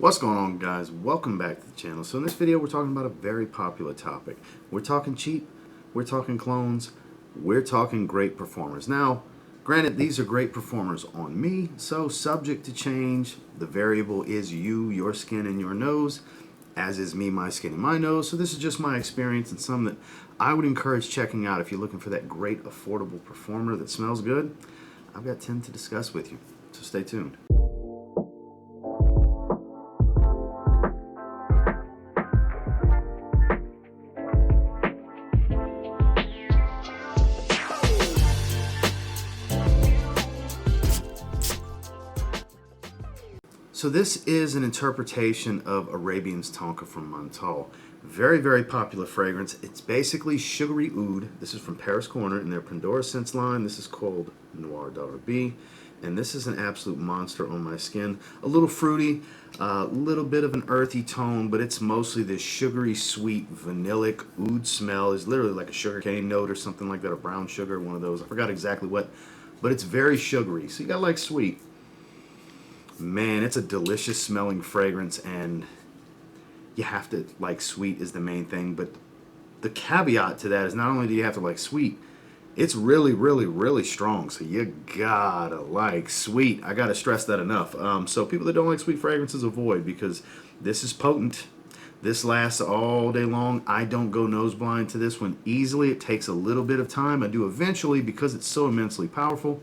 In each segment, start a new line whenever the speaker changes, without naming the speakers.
What's going on, guys? Welcome back to the channel. So in this video we're talking about a very popular topic. We're talking cheap, we're talking clones, we're talking great performers. Now granted, these are great performers on me, so subject to change. The variable is you, your skin, and your nose, as is me, my skin, and my nose. So this is just my experience and some that I would encourage checking out if you're looking for that great affordable performer that smells good. I've got 10 to discuss with you, so stay tuned. So this is an interpretation of Arabian's Tonka from Montal. Very, very popular fragrance. It's basically sugary oud. This is from Paris Corner in their Pendora scents line. This is called Noir. And this is an absolute monster on my skin. A little fruity, a little bit of an earthy tone, but it's mostly this sugary, sweet, vanillic oud smell. It's literally like a sugarcane note or something like that, or brown sugar, one of those. I forgot exactly what, but it's very sugary. So you got like sweet. Man, it's a delicious smelling fragrance, and you have to like sweet is the main thing. But the caveat to that is not only do you have to like sweet, it's really, really, really strong. So you gotta like sweet. I gotta stress that enough. So people that don't like sweet fragrances, avoid, because this is potent. This lasts all day long. I don't go nose blind to this one easily. It takes a little bit of time. I do eventually because it's so immensely powerful.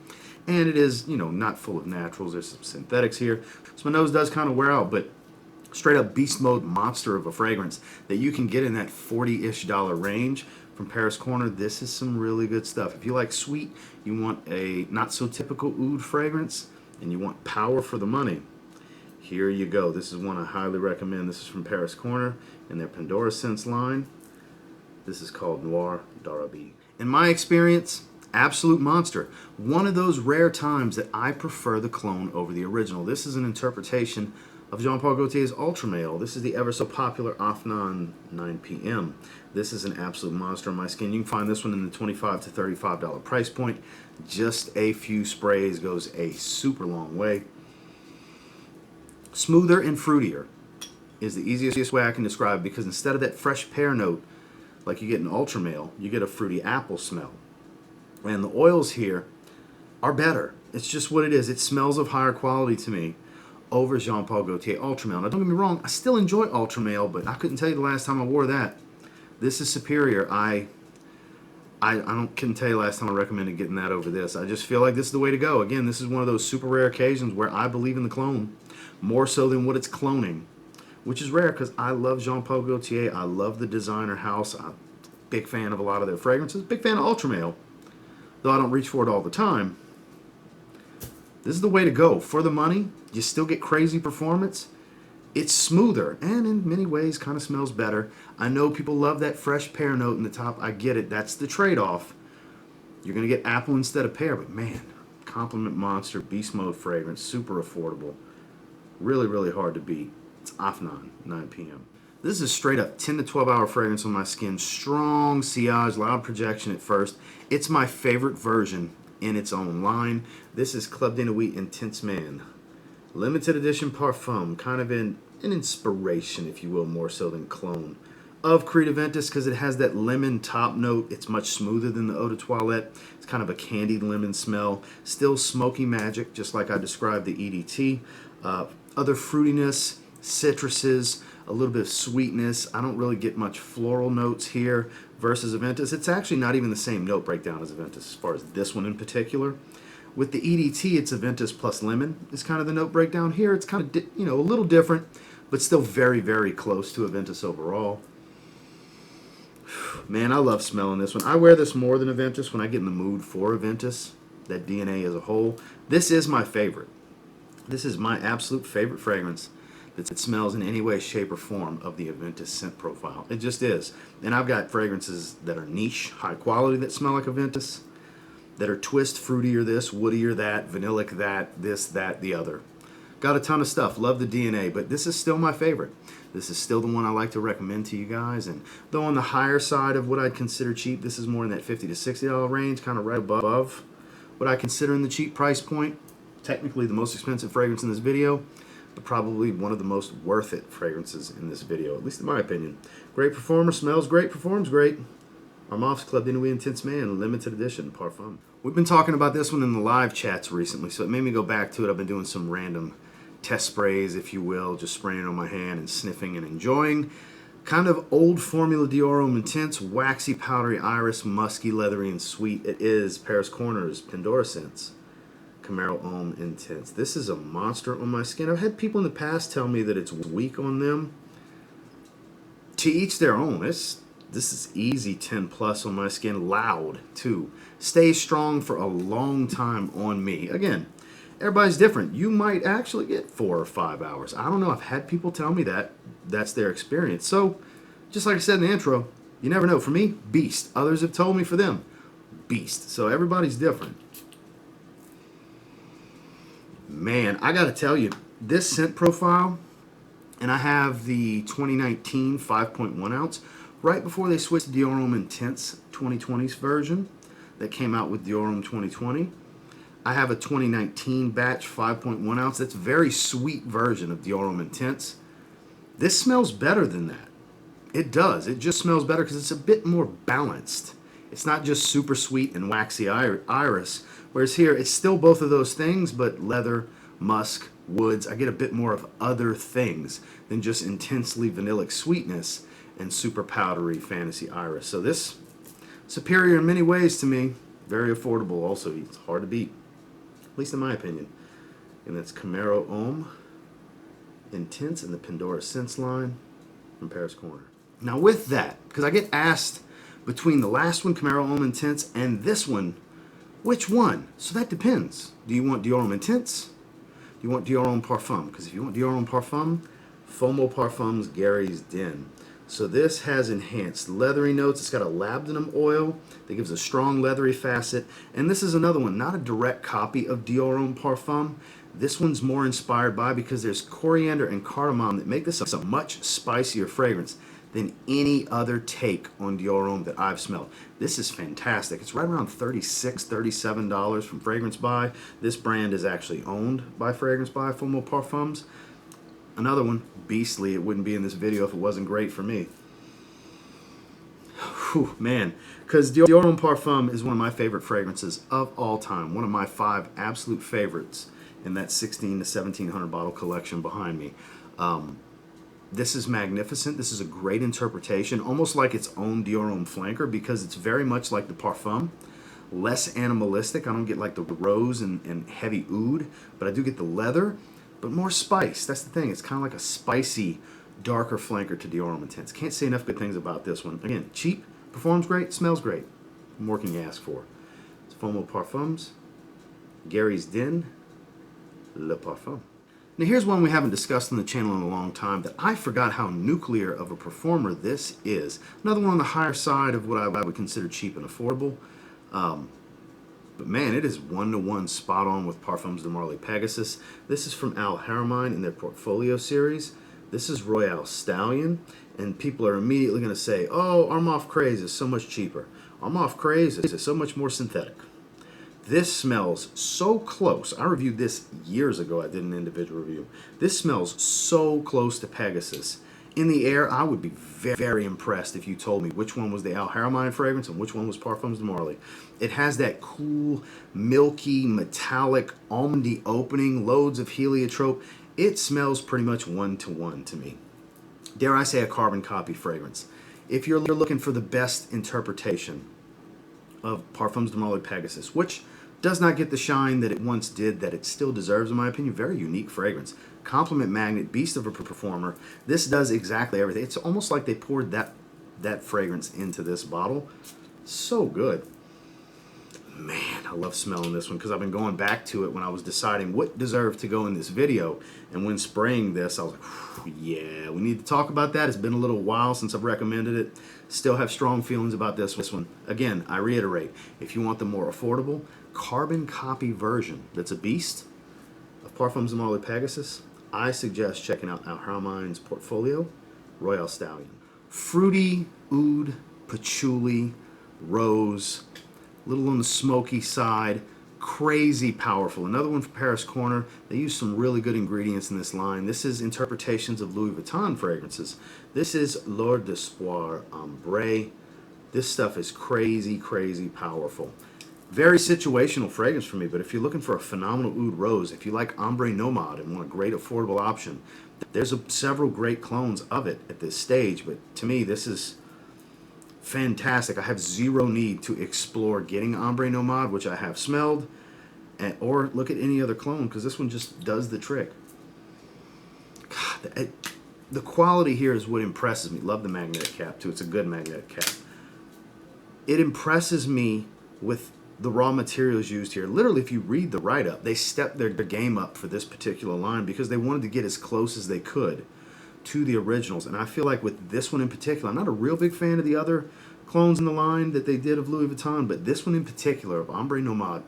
And it is, you know, not full of naturals. There's some synthetics here. So my nose does kind of wear out, but straight up beast mode monster of a fragrance that you can get in that $40-ish range from Paris Corner. This is some really good stuff. If you like sweet, you want a not so typical oud fragrance, and you want power for the money, here you go. This is one I highly recommend. This is from Paris Corner in their Pendora scents line. This is called Noir. In my experience, absolute monster. One of those rare times that I prefer the clone over the original. This is an interpretation of Jean-Paul Gaultier's Ultra Male. This is the ever so popular Afnan 9 PM. This is an absolute monster on my skin. You can find this one in the $25 to $35 price point. Just a few sprays goes a super long way. Smoother and fruitier is the easiest way I can describe it, because instead of that fresh pear note like you get in Ultra Male, you get a fruity apple smell. And the oils here are better. It's just what it is. It smells of higher quality to me over Jean-Paul Gaultier Ultra Male. Now don't get me wrong, I still enjoy Ultra Male, but I couldn't tell you the last time I wore that. This is superior. I couldn't tell you last time I recommended getting that over this. I just feel like this is the way to go. Again, this is one of those super rare occasions where I believe in the clone more so than what it's cloning, which is rare because I love Jean-Paul Gaultier. I love the designer house. I'm a big fan of a lot of their fragrances. Big fan of Ultra Male, though I don't reach for it all the time. This is the way to go. For the money, you still get crazy performance. It's smoother, and in many ways kind of smells better. I know people love that fresh pear note in the top. I get it. That's the trade-off. You're going to get apple instead of pear, but man, compliment monster, beast mode fragrance, super affordable. Really, really hard to beat. It's Afnan, 9 PM. This is a straight up 10 to 12 hour fragrance on my skin. Strong sillage, loud projection at first. It's my favorite version in its own line. This is Club de Nuit Intense Man. Limited edition Parfum. Kind of an inspiration, if you will, more so than clone, of Creed Aventus, because it has that lemon top note. It's much smoother than the Eau de Toilette. It's kind of a candied lemon smell. Still smoky magic, just like I described the EDT. Other fruitiness, citruses, a little bit of sweetness. I don't really get much floral notes here versus Aventus. It's actually not even the same note breakdown as Aventus as far as this one in particular. With the EDT, it's Aventus plus lemon is kind of the note breakdown. Here it's kind of, a little different, but still very, very close to Aventus overall. Man, I love smelling this one. I wear this more than Aventus when I get in the mood for Aventus, that DNA as a whole. This is my favorite. This is my absolute favorite fragrance that smells in any way, shape, or form of the Aventus scent profile. It just is. And I've got fragrances that are niche, high quality, that smell like Aventus, that are twist, fruitier this, woodier that, vanillic that, this, that, the other. Got a ton of stuff. Love the DNA, but this is still my favorite. This is still the one I like to recommend to you guys. And though on the higher side of what I'd consider cheap, this is more in that $50 to $60 range, kind of right above what I consider in the cheap price point. Technically the most expensive fragrance in this video. but probably one of the most worth it fragrances in this video, at least in my opinion. Great performer, smells great, performs great. Armaf's Club de Nuit Intense Man, limited edition, Parfum. We've been talking about this one in the live chats recently, so it made me go back to it. I've been doing some random test sprays, if you will, just spraying it on my hand and sniffing and enjoying. Kind of old formula Dior Homme Intense, waxy, powdery iris, musky, leathery, and sweet. It is Paris Corner's Pendora scents. Camaro Homme Intense. This is a monster on my skin. I've had people in the past tell me that it's weak on them. To each their own. This is easy 10 plus on my skin. Loud, too. Stays strong for a long time on me. Again, everybody's different. You might actually get 4 or 5 hours. I don't know. I've had people tell me that. That's their experience. So, just like I said in the intro, you never know. For me, beast. Others have told me for them, beast. So everybody's different. Man, I gotta tell you, this scent profile, and I have the 2019 5.1 ounce, right before they switched to Dior Homme Intense 2020's version that came out with Dior Homme 2020. I have a 2019 batch 5.1 ounce. That's a very sweet version of Dior Homme Intense. This smells better than that. It does. It just smells better because it's a bit more balanced. It's not just super sweet and waxy iris. Whereas here, it's still both of those things, but leather, musk, woods. I get a bit more of other things than just intensely vanillic sweetness and super powdery fantasy iris. So this, superior in many ways to me. Very affordable also. It's hard to beat, at least in my opinion. And that's Camaro Homme Intense in the Pendora Scents line from Paris Corner. Now with that, because I get asked between the last one, Camaro Homme Intense, and this one, which one? So that depends. Do you want Dior Homme Intense? Do you want Dior Homme Parfum? Because if you want Dior Homme Parfum, Fomo Parfums Gary's Den. So this has enhanced leathery notes. It's got a labdanum oil that gives a strong leathery facet. And this is another one, not a direct copy of Dior Homme Parfum. This one's more inspired by, because there's coriander and cardamom that make this a much spicier fragrance than any other take on Dior Homme that I've smelled. This is fantastic. It's right around $36, $37 from Fragrance Buy. This brand is actually owned by Fragrance Buy, Fomo Parfums. Another one, beastly. It wouldn't be in this video if it wasn't great for me. Whew, man, because Dior Homme Parfum is one of my favorite fragrances of all time. One of my 5 absolute favorites in that 16 to 1700 bottle collection behind me. This is magnificent. This is a great interpretation, almost like its own Dior Homme flanker, because it's very much like the Parfum, less animalistic. I don't get like the rose and heavy oud, but I do get the leather, but more spice. That's the thing. It's kind of like a spicy, darker flanker to Dior Homme Intense. Can't say enough good things about this one. Again, cheap, performs great, smells great. What more can you ask for? It's Fomo Parfums, Gary's Den, Le Parfum. Now here's one we haven't discussed on the channel in a long time that I forgot how nuclear of a performer this is. Another one on the higher side of what I would consider cheap and affordable. But man, it is 1-to-1 spot on with Parfums de Marly Pegasus. This is from Haramain in their portfolio series. This is Royale Stallion. And people are immediately going to say, oh, Armaf Craze is so much cheaper. Armaf Craze is so much more synthetic. This smells so close. I reviewed this years ago. I did an individual review. This smells so close to Pegasus. In the air, I would be very impressed if you told me which one was the Haramain fragrance and which one was Parfums de Marly. It has that cool, milky, metallic, almondy opening, loads of heliotrope. It smells pretty much 1-to-1 to me. Dare I say a carbon copy fragrance. If you're looking for the best interpretation of Parfums de Marly Pegasus, which does not get the shine that it once did, that it still deserves in my opinion. Very unique fragrance. Compliment magnet, beast of a performer. This does exactly everything. It's almost like they poured that fragrance into this bottle. So good. Man, I love smelling this one because I've been going back to it when I was deciding what deserved to go in this video. And when spraying this, I was like, yeah, we need to talk about that. It's been a little while since I've recommended it. Still have strong feelings about this one. Again, I reiterate, if you want the more affordable, carbon copy version that's a beast of Parfums de Marly Pegasus, I suggest checking out Haramain's portfolio, Royale Stallion. Fruity, oud, patchouli, rose, a little on the smoky side, Crazy powerful. Another one from Paris Corner. They use some really good ingredients in this line. This is interpretations of Louis Vuitton fragrances. This is L'Or d'Espoir Ambre. This stuff is crazy, crazy powerful. Very situational fragrance for me, but if you're looking for a phenomenal oud rose, if you like Ambre Nomade and want a great affordable option, there's several great clones of it at this stage, but to me, this is fantastic. I have zero need to explore getting Ambre Nomade, which I have smelled, or look at any other clone, because this one just does the trick. God, the quality here is what impresses me. Love the magnetic cap, too. It's a good magnetic cap. It impresses me with the raw materials used here. Literally, if you read the write-up, they stepped their game up for this particular line because they wanted to get as close as they could to the originals. And I feel like with this one in particular, I'm not a real big fan of the other clones in the line that they did of Louis Vuitton, but this one in particular of Ambre Nomade,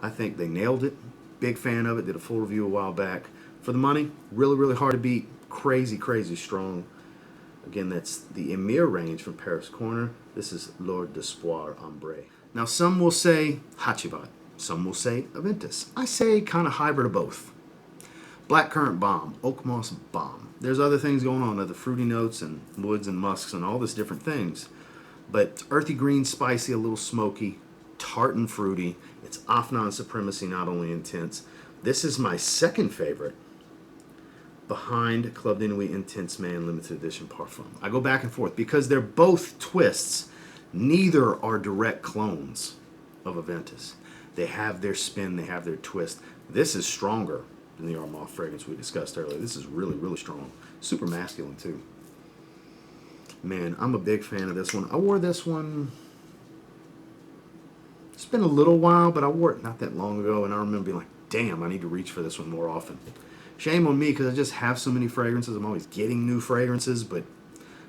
I think they nailed it. Big fan of it. Did a full review a while back. For the money, really, really hard to beat. Crazy, crazy strong. Again, that's the Emir range from Paris Corner. This is L'Or d'Espoir Ambre. Now, some will say Hachivat. Some will say Aventus. I say kind of hybrid of both. Blackcurrant Bomb, Oak Moss Bomb. There's other things going on, other fruity notes and woods and musks and all this different things. But earthy green, spicy, a little smoky, tart and fruity. It's Afnan Supremacy, not only intense. This is my second favorite behind Club de Nuit Intense Man Limited Edition Parfum. I go back and forth because they're both twists. Neither are direct clones of Aventus. They have their spin, they have their twist. This is stronger than the Armaf fragrance we discussed earlier. This is really, really strong. Super masculine, too. Man, I'm a big fan of this one. I wore this one, it's been a little while, but I wore it not that long ago, and I remember being like, damn, I need to reach for this one more often. Shame on me, because I just have so many fragrances. I'm always getting new fragrances, but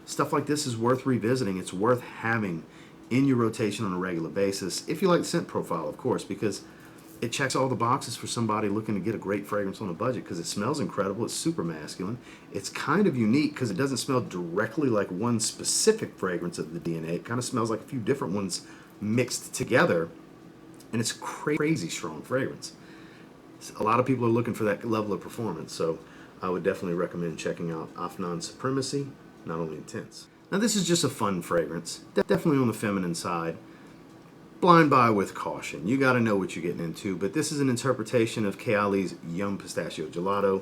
stuff like this is worth revisiting. It's worth having in your rotation on a regular basis, if you like the scent profile, of course, because it checks all the boxes for somebody looking to get a great fragrance on a budget, because it smells incredible. It's super masculine. It's kind of unique because it doesn't smell directly like one specific fragrance of the DNA. It kind of smells like a few different ones mixed together, and it's crazy strong fragrance. A lot of people are looking for that level of performance, so I would definitely recommend checking out Afnan Supremacy, not only intense. Now this is just a fun fragrance, definitely on the feminine side. Blind buy with caution. You got to know what you're getting into, but this is an interpretation of Kayali's Yum Pistachio Gelato.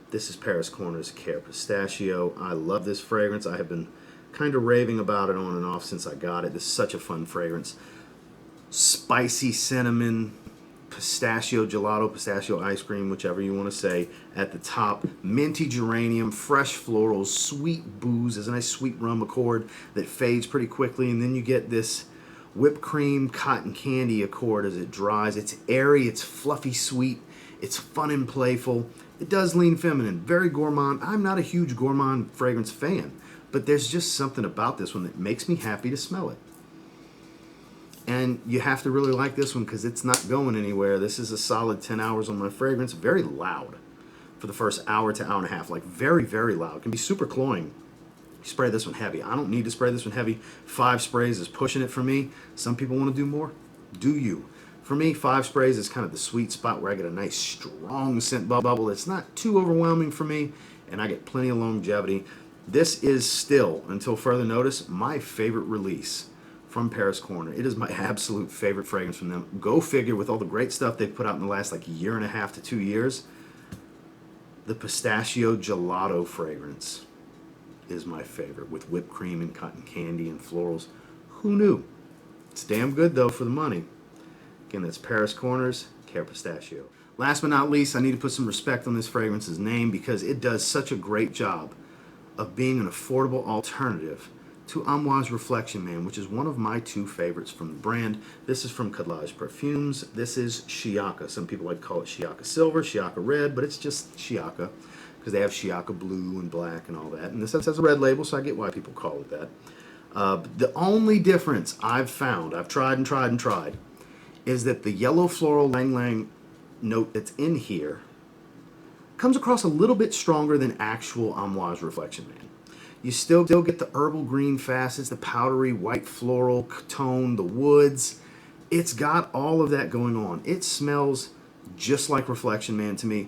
This is Paris Corner's Khair Pistachio. I love this fragrance. I have been kind of raving about it on and off since I got it. This is such a fun fragrance. Spicy cinnamon, pistachio gelato, pistachio ice cream, whichever you want to say, at the top. Minty geranium, fresh florals, sweet booze. There's a nice sweet rum accord that fades pretty quickly, and then you get this whipped cream cotton candy accord as it dries. It's airy, it's fluffy sweet, it's fun and playful. It does lean feminine, very gourmand. I'm not a huge gourmand fragrance fan, but there's just something about this one that makes me happy to smell it. And you have to really like this one because it's not going anywhere. This is a solid 10 hours on my fragrance. Very loud for the first hour to hour and a half. Like very, very loud. It can be super cloying. You spray this one heavy. I don't need to spray this one heavy. 5 sprays is pushing it for me. Some people want to do more. Do you? For me, 5 sprays is kind of the sweet spot where I get a nice strong scent bubble. It's not too overwhelming for me, and I get plenty of longevity. This is still, until further notice, my favorite release from Paris Corner. It is my absolute favorite fragrance from them. Go figure, with all the great stuff they've put out in the last like year and a half to 2 years, the Pistachio Gelato fragrance is my favorite, with whipped cream and cotton candy and florals. Who knew? It's damn good though for the money. Again, that's Paris Corner's Khair Pistachio. Last but not least, I need to put some respect on this fragrance's name because it does such a great job of being an affordable alternative to Amouage Reflection Man, which is one of my 2 favorites from the brand. This is from Khadlaj Parfums. This is Shiyaaka. Some people like to call it Shiyaaka Silver, Shiyaaka Red, but it's just Shiyaaka because they have Shiyaaka Blue and Black and all that. And this has a red label, so I get why people call it that. The only difference I've found, I've tried and tried and tried, is that the yellow floral lang lang note that's in here comes across a little bit stronger than actual Amouage Reflection Man. You still get the herbal green facets, the powdery white floral tone, the woods. It's got all of that going on. It smells just like Reflection Man to me.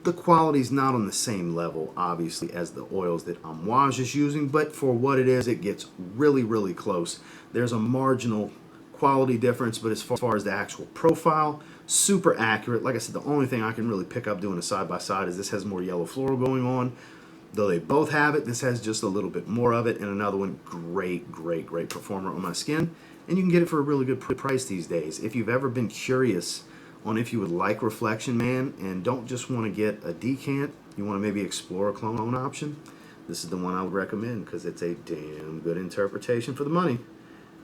The quality's not on the same level, obviously, as the oils that Amouage is using, but for what it is, it gets really, really close. There's a marginal quality difference, but as far as the actual profile, super accurate. Like I said, the only thing I can really pick up doing a side-by-side is this has more yellow floral going on. Though they both have it, this has just a little bit more of it, and another one, great, great, great performer on my skin. And you can get it for a really good price these days. If you've ever been curious on if you would like Reflection Man and don't just want to get a decant, you want to maybe explore a clone option, this is the one I would recommend because it's a damn good interpretation for the money.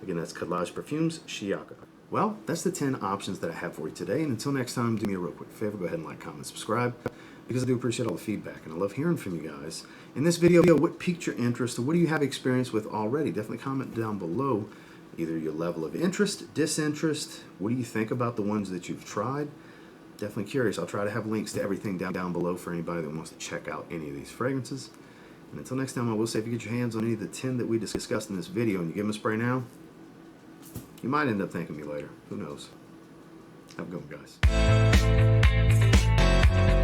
Again, that's Khadlaj Parfums, Shiyaaka. Well, that's the 10 options that I have for you today. And until next time, do me a real quick favor. Go ahead and like, comment, subscribe, because I do appreciate all the feedback. And I love hearing from you guys. In this video, what piqued your interest or what do you have experience with already? Definitely comment down below either your level of interest, disinterest. What do you think about the ones that you've tried? Definitely curious. I'll try to have links to everything down below for anybody that wants to check out any of these fragrances. And until next time, I will say if you get your hands on any of the 10 that we discussed in this video and you give them a spray now, you might end up thanking me later. Who knows? Have a good one, guys.